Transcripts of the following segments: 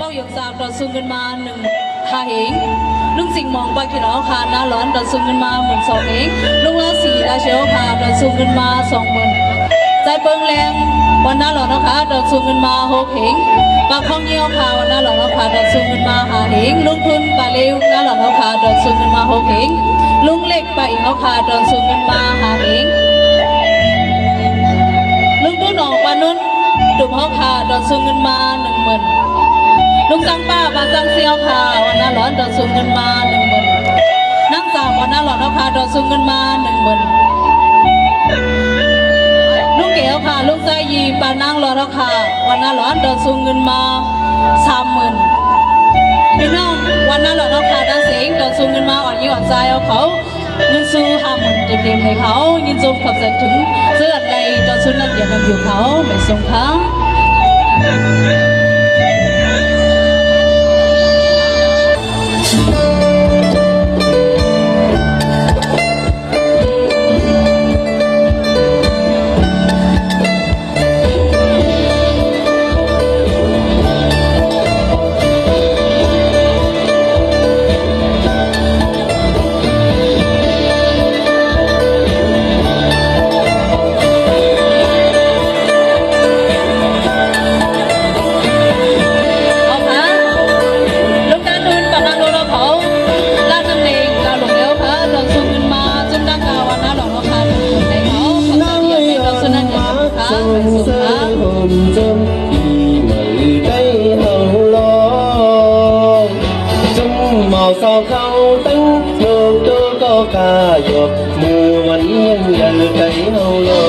bao giờ sao đợt xuân gần mà nừng hà hiển lúcสิ่งมองไปที่เราค่ะน่าร้อนดอกซุงกันมาเหมือนสองเองลุงละสีดาเชียวค่ะดอกซุงกันมา20,000ใจเปิงแรงวันน่าร้อนนะคะดอกซุงกันมา6 เหงปากข้องเยี่ยวค่ะวันน่าร้อนนะคะดอกซุงกันมา5 เหงลุงทุนปลาเลี้ยวน่าร้อนนะคะดอกซุงกันมา6 เหงลุงเล็กไปอีกค่ะดอกซุงกันมา5 เหงลุงตุ้นออกปานุ่นดุบค่ะดอกซุงกันมา10,000ลุงจังป้าบางจังเซียวค่ะวันน่าร้อนดอกซุงกันมา10,000นั่งสาววันน่าร้อนนะคะดอกซุงกันมา10,000ลุงเก๋ค่ะลุงใจยีปานั่งรอแล้วค่ะวันน่าร้อนดอกซุงกันมา30,000พี่น้องวันน่าร้อนนะคะดังเสียงดอกซุงกันมาอ่อนยิ่งอ่อนใจเอาเขาเงินซื้อ50,000เต็มๆให้เขายินจมขับใจถึงเสื้อในดอกซุงนั้นอย่ามันอยู่เขาไม่ส่งเขาsao khâu tính nhiều tôi có ca dọc mùa vẫn nhân dần cây hầu lo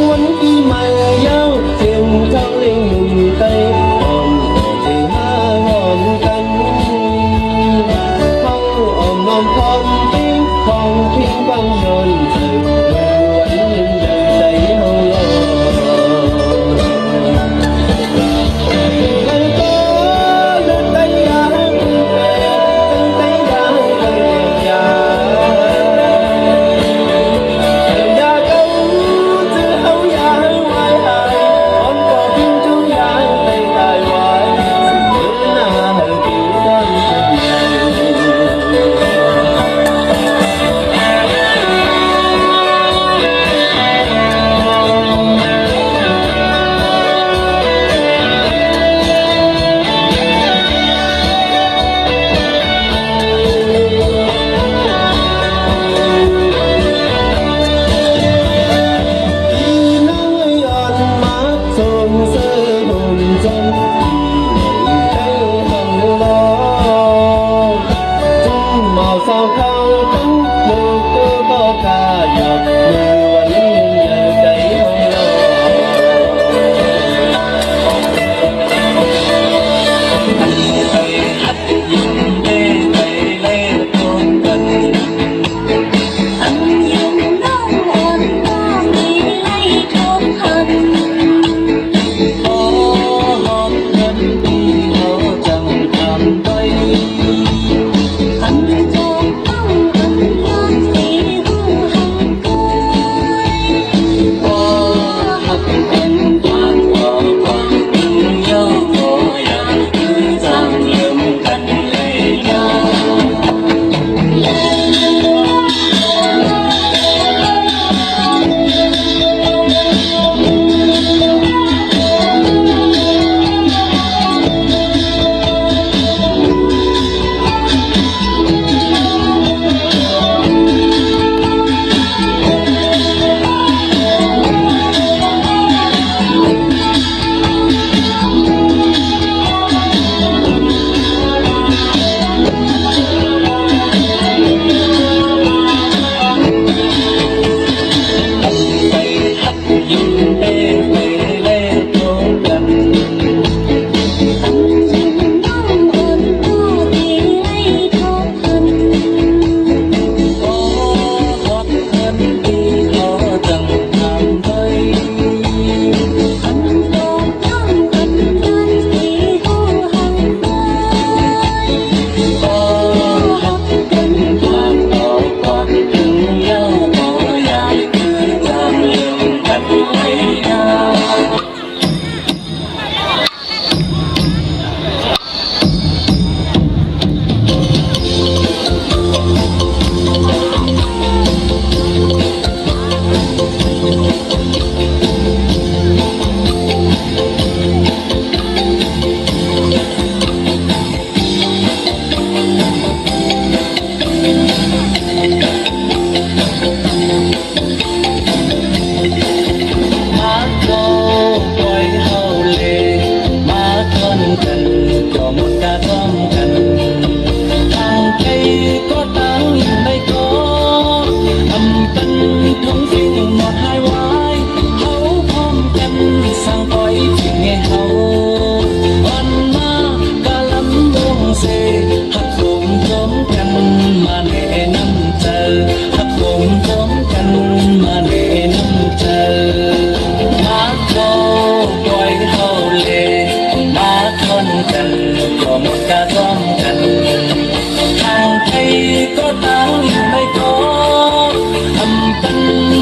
vẫn khi mai dấu tìm trong linh hùng tây còn thì ha ngọn cánh không ôm non con thiên băng hồn sao khâu tính được tôi có ca dọc mùa vẫn giờ cây hồng lo anh dùng nấu ôn con đi lấy trốn thân có hộp thân đi hổ chẳng tham tay Hãy subscribe cho kênh Ghiền Mì Gõ để không bỏ lỡ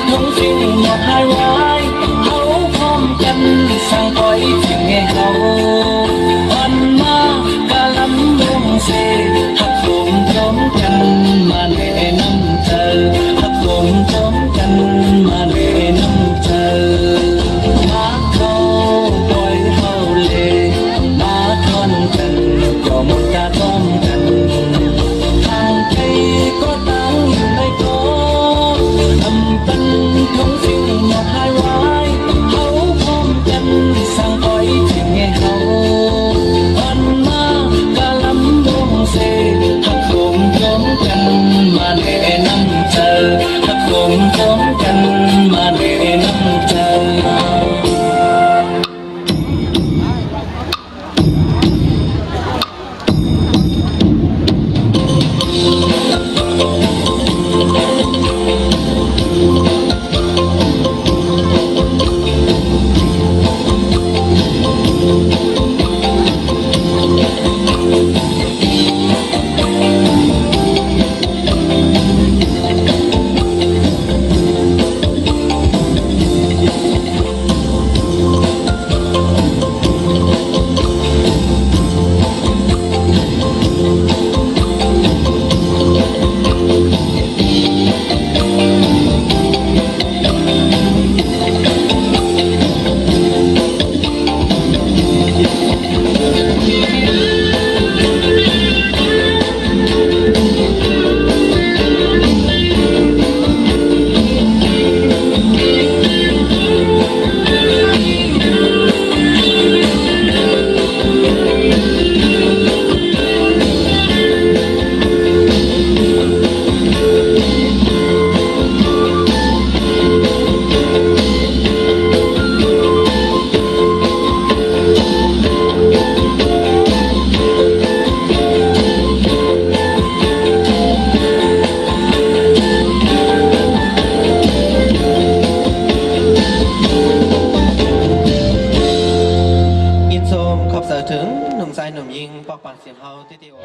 thông sinh một hai quái hấuพร้อมกันสั่งปล่อยถึงไงเขาอ่อนมาcả lắm buông xêหักโหมพร้อมกันมาแนะนำเธอหักโหมพร้อมกันมาแนะนำเธอมาเข้าปล่อยเฮาเลยมาทอนกันก็หมดกาต้องกันทางใครก็ต่างอยู่ในกองทำเป็นท้องสิ่งหมดหายไว้เฮาพร้อมกันสั่งปล่อยถึงไงเฮาอ่อนมากะลำดวงเสหักโหมพร้อมกันมาแนะนำเธอหักโหมพร้อมกันมาแนะนำเธอ อินโซมขอบเสอถึงหนุ่มชายหนุ่มยิงปอกปากเสียงเฮาที่ติว